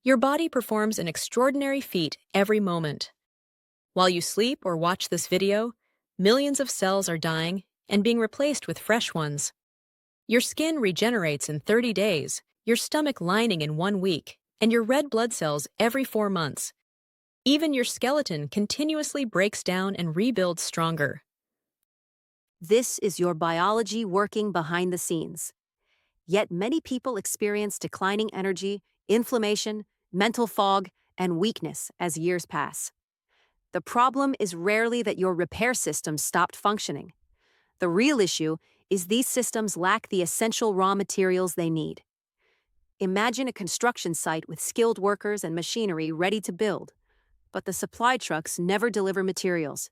Your body performs an extraordinary feat every moment. While you sleep or watch this video, millions of cells are dying and being replaced with fresh ones. Your skin regenerates in 30 days, your stomach lining in 1 week, and your red blood cells every 4 months. Even your skeleton continuously breaks down and rebuilds stronger. This is your biology working behind the scenes. Yet many people experience declining energy, inflammation, mental fog, and weakness as years pass. The problem is rarely that your repair systems stopped functioning. The real issue is these systems lack the essential raw materials they need. Imagine a construction site with skilled workers and machinery ready to build, but the supply trucks never deliver materials.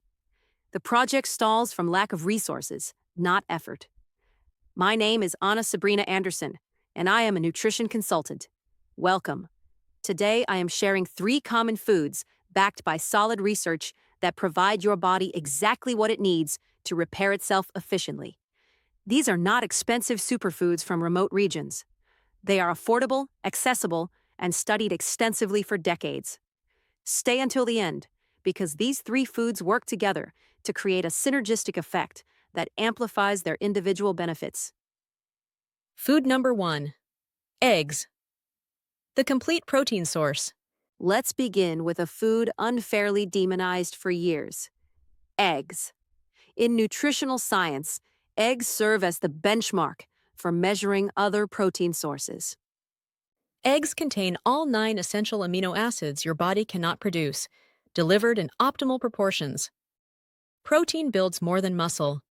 The project stalls from lack of resources, not effort. My name is Anna Sabrina Anderson, and I am a nutrition consultant. Welcome. Today, I am sharing 3 common foods backed by solid research that provide your body exactly what it needs to repair itself efficiently. These are not expensive superfoods from remote regions. They are affordable, accessible, and studied extensively for decades. Stay until the end, because these 3 foods work together to create a synergistic effect that amplifies their individual benefits. Food number 1. Eggs. The complete protein source. Let's begin with a food unfairly demonized for years: eggs. In nutritional science, eggs serve as the benchmark for measuring other protein sources. Eggs contain all 9 essential amino acids your body cannot produce, delivered in optimal proportions. Protein builds more than muscle.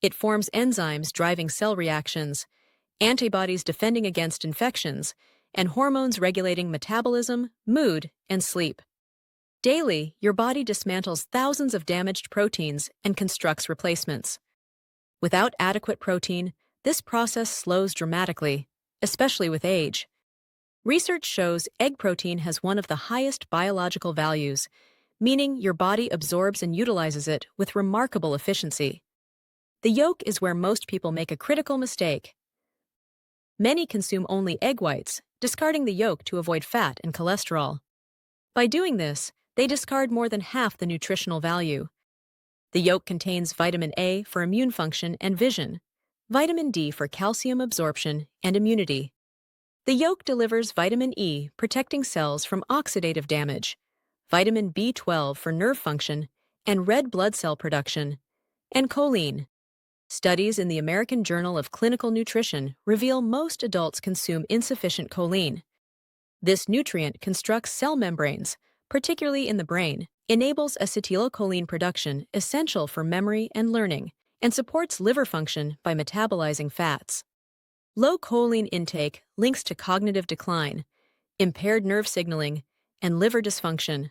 It forms enzymes driving cell reactions, antibodies defending against infections, and hormones regulating metabolism, mood, and sleep. Daily, your body dismantles thousands of damaged proteins and constructs replacements. Without adequate protein, this process slows dramatically, especially with age. Research shows egg protein has one of the highest biological values, meaning your body absorbs and utilizes it with remarkable efficiency. The yolk is where most people make a critical mistake. Many consume only egg whites, discarding the yolk to avoid fat and cholesterol. By doing this, they discard more than half the nutritional value. The yolk contains vitamin A for immune function and vision, vitamin D for calcium absorption and immunity. The yolk delivers vitamin E, protecting cells from oxidative damage, vitamin B12 for nerve function and red blood cell production, and choline. Studies in the American Journal of Clinical Nutrition reveal most adults consume insufficient choline. This nutrient constructs cell membranes, particularly in the brain, enables acetylcholine production essential for memory and learning, and supports liver function by metabolizing fats. Low choline intake links to cognitive decline, impaired nerve signaling, and liver dysfunction.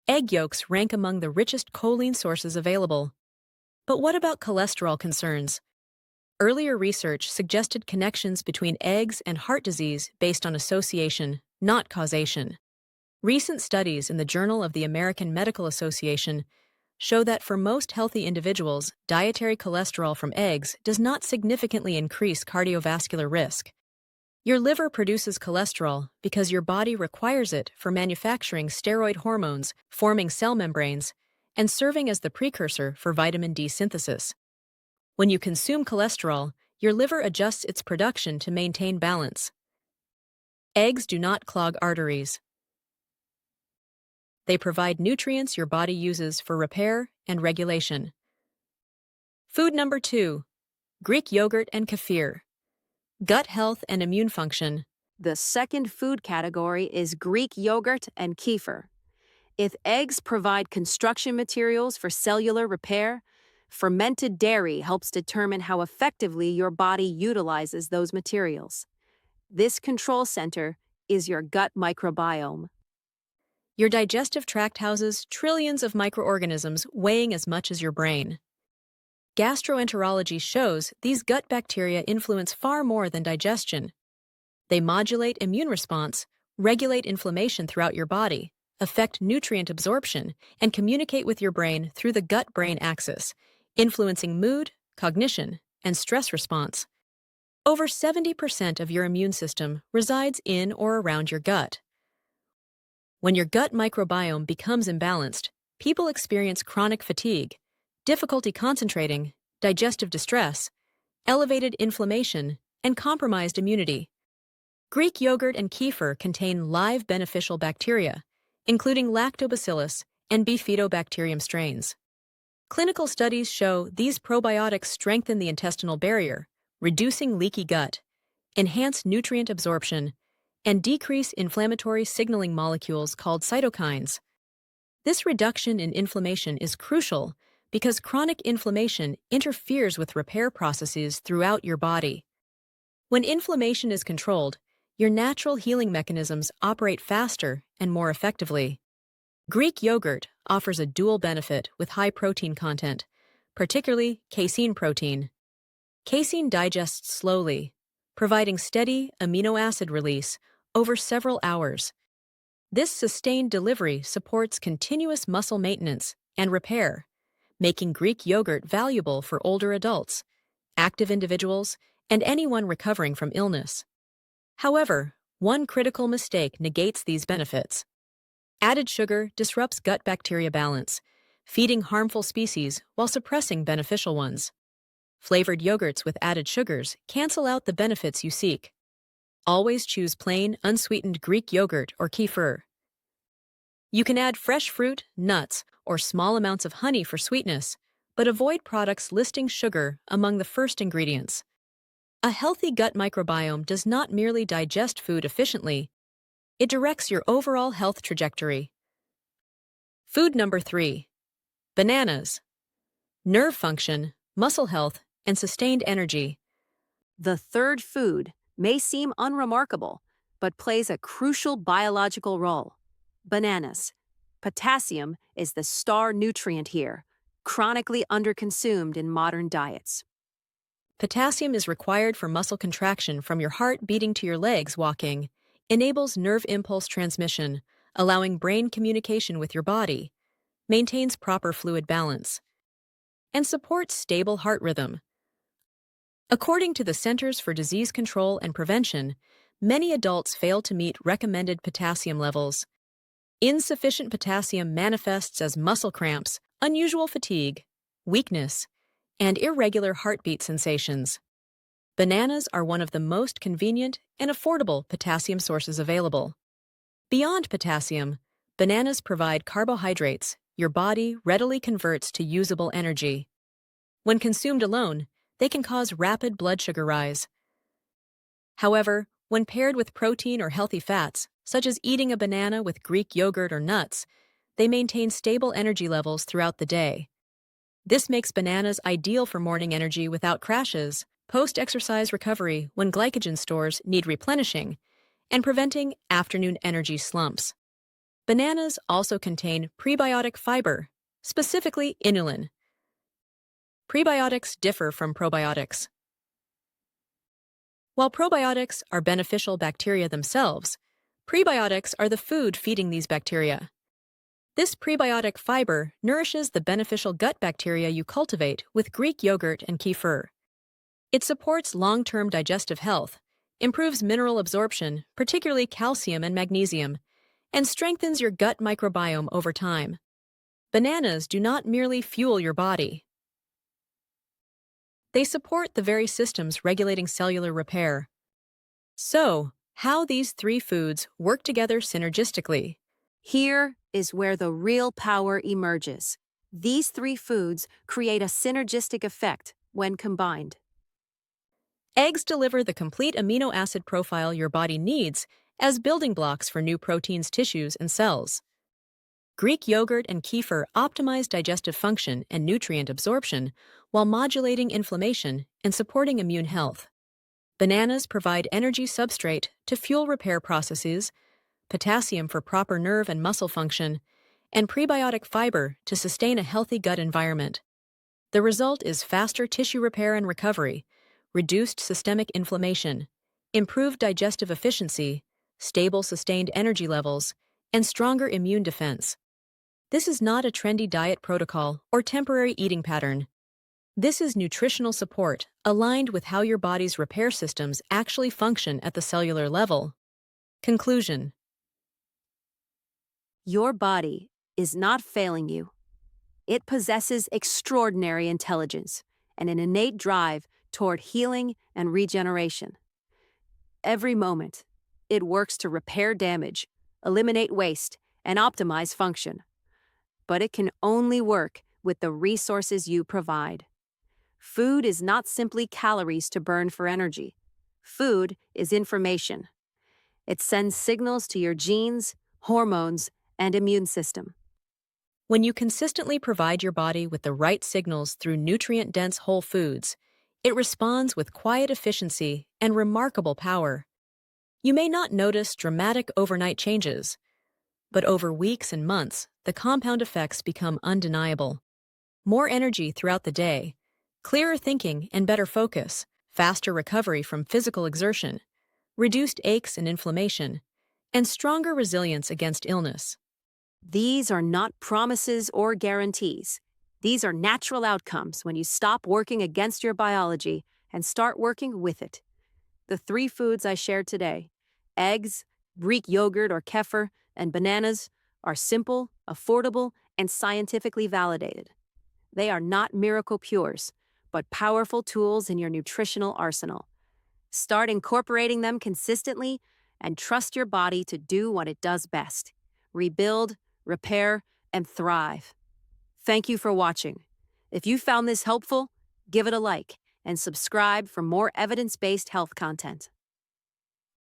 Egg yolks rank among the richest choline sources available. But what about cholesterol concerns? Earlier research suggested connections between eggs and heart disease based on association, not causation. Recent studies in the Journal of the American Medical Association show that for most healthy individuals, dietary cholesterol from eggs does not significantly increase cardiovascular risk. Your liver produces cholesterol because your body requires it for manufacturing steroid hormones, forming cell membranes, and serving as the precursor for vitamin D synthesis. When you consume cholesterol, your liver adjusts its production to maintain balance. Eggs do not clog arteries. They provide nutrients your body uses for repair and regulation. Food number 2. Greek yogurt and kefir. Gut health and immune function. The second food category is Greek yogurt and kefir. If eggs provide construction materials for cellular repair, fermented dairy helps determine how effectively your body utilizes those materials. This control center is your gut microbiome. Your digestive tract houses trillions of microorganisms weighing as much as your brain. Gastroenterology shows these gut bacteria influence far more than digestion. They modulate immune response, regulate inflammation throughout your body, affect nutrient absorption, and communicate with your brain through the gut-brain axis, influencing mood, cognition, and stress response. Over 70% of your immune system resides in or around your gut. When your gut microbiome becomes imbalanced, people experience chronic fatigue, difficulty concentrating, digestive distress, elevated inflammation, and compromised immunity. Greek yogurt and kefir contain live beneficial bacteria, including lactobacillus and bifidobacterium strains. Clinical studies show these probiotics strengthen the intestinal barrier, reducing leaky gut, enhance nutrient absorption, and decrease inflammatory signaling molecules called cytokines. This reduction in inflammation is crucial because chronic inflammation interferes with repair processes throughout your body. When inflammation is controlled, your natural healing mechanisms operate faster and more effectively. Greek yogurt offers a dual benefit with high protein content, particularly casein protein. Casein digests slowly, providing steady amino acid release over several hours. This sustained delivery supports continuous muscle maintenance and repair, making Greek yogurt valuable for older adults, active individuals, and anyone recovering from illness. However, one critical mistake negates these benefits. Added sugar disrupts gut bacteria balance, feeding harmful species while suppressing beneficial ones. Flavored yogurts with added sugars cancel out the benefits you seek. Always choose plain, unsweetened Greek yogurt or kefir. You can add fresh fruit, nuts, or small amounts of honey for sweetness, but avoid products listing sugar among the first ingredients. A healthy gut microbiome does not merely digest food efficiently, it directs your overall health trajectory. Food number 3. Bananas. Nerve function, muscle health, and sustained energy. The third food may seem unremarkable, but plays a crucial biological role. Bananas. Potassium is the star nutrient here, chronically underconsumed in modern diets. Potassium is required for muscle contraction from your heart beating to your legs walking, enables nerve impulse transmission, allowing brain communication with your body, maintains proper fluid balance, and supports stable heart rhythm. According to the Centers for Disease Control and Prevention, many adults fail to meet recommended potassium levels. Insufficient potassium manifests as muscle cramps, unusual fatigue, weakness, and irregular heartbeat sensations. Bananas are one of the most convenient and affordable potassium sources available. Beyond potassium, bananas provide carbohydrates your body readily converts to usable energy. When consumed alone, they can cause rapid blood sugar rise. However, when paired with protein or healthy fats, such as eating a banana with Greek yogurt or nuts, they maintain stable energy levels throughout the day. This makes bananas ideal for morning energy without crashes, post-exercise recovery when glycogen stores need replenishing, and preventing afternoon energy slumps. Bananas also contain prebiotic fiber, specifically inulin. Prebiotics differ from probiotics. While probiotics are beneficial bacteria themselves, prebiotics are the food feeding these bacteria. This prebiotic fiber nourishes the beneficial gut bacteria you cultivate with Greek yogurt and kefir. It supports long-term digestive health, improves mineral absorption, particularly calcium and magnesium, and strengthens your gut microbiome over time. Bananas do not merely fuel your body. They support the very systems regulating cellular repair. So, how these three foods work together synergistically. Here is where the real power emerges. These three foods create a synergistic effect when combined. Eggs deliver the complete amino acid profile your body needs as building blocks for new proteins, tissues, and cells. Greek yogurt and kefir optimize digestive function and nutrient absorption while modulating inflammation and supporting immune health. Bananas provide energy substrate to fuel repair processes, potassium for proper nerve and muscle function, and prebiotic fiber to sustain a healthy gut environment. The result is faster tissue repair and recovery, reduced systemic inflammation, improved digestive efficiency, stable sustained energy levels, and stronger immune defense. This is not a trendy diet protocol or temporary eating pattern. This is nutritional support aligned with how your body's repair systems actually function at the cellular level. Conclusion. Your body is not failing you. It possesses extraordinary intelligence and an innate drive toward healing and regeneration. Every moment, it works to repair damage, eliminate waste, and optimize function. But it can only work with the resources you provide. Food is not simply calories to burn for energy. Food is information. It sends signals to your genes, hormones, and immune system. When you consistently provide your body with the right signals through nutrient-dense whole foods, it responds with quiet efficiency and remarkable power. You may not notice dramatic overnight changes, but over weeks and months, the compound effects become undeniable. More energy throughout the day, clearer thinking and better focus, faster recovery from physical exertion, reduced aches and inflammation, and stronger resilience against illness. These are not promises or guarantees. These are natural outcomes when you stop working against your biology and start working with it. The three foods I shared today, eggs, Greek yogurt or kefir, and bananas, are simple, affordable, and scientifically validated. They are not miracle cures, but powerful tools in your nutritional arsenal. Start incorporating them consistently and trust your body to do what it does best: rebuild, repair, and thrive. Thank you for watching. If you found this helpful, give it a like and subscribe for more evidence-based health content.